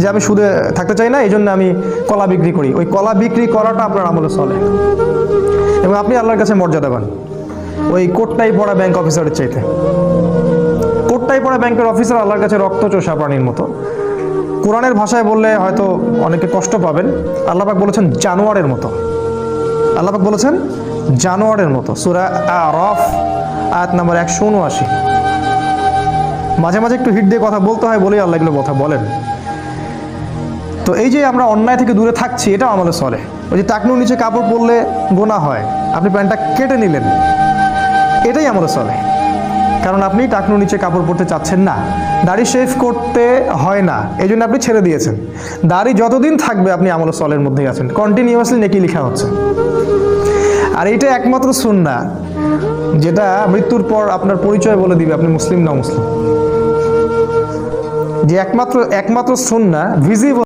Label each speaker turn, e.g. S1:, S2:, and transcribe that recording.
S1: যে আমি সুদে থাকতে চাই না, এই জন্য আমি কলা বিক্রি করি, ওই কলা বিক্রি করাটা আপনার আমলে চলে এবং আপনি আল্লাহর কাছে মর্যাদা পান ওই কোটটাই পড়া ব্যাংক অফিসারের চাইতে। কোটটাই পড়া ব্যাংকের অফিসার আল্লাহর কাছে রক্তচোষা প্রাণীর মতো। কোরআনের ভাষায় বললে হয়তো অনেকে কষ্ট পাবেন, আল্লাহ পাক বলেছেন জানোয়ারের মতো। আল্লাহ পাক বলেছেন জানোয়ারের মতো, সূরা আরাফ আয়াত নাম্বার 179। মাঝে মাঝে একটু হিট দিয়ে কথা বলতে হয় বলেই আল্লাহ এগুলো কথা বলেন। তো এই যে আমরা অন্যায় থেকে দূরে থাকছি, এটাও আমলে চলে। ওই যে টাকনুর নিচে কাপড় পরলে গোনা হয়, আপনি প্যান্টটা কেটে নিলেন, এটাই আমলে চলে, কারণ আপনি টাকনুর নিচে কাপড় পরতে চাচ্ছেন না, দাড়ি শেভ করতে হয় না, এই জন্য আপনি ছেড়ে দিয়েছেন। দাড়ি যতদিন থাকবে আপনি আমলে চলের মধ্যেই আছেন, কন্টিনিউয়াসলি নেকি লেখা হচ্ছে। আর এইটা একমাত্র সুন্নাহ যেটা মৃত্যুর পর আপনার পরিচয় বলে দিবে আপনি মুসলিম না মুসলিম। যে একমাত্র সুন্নাহ ভিজিবল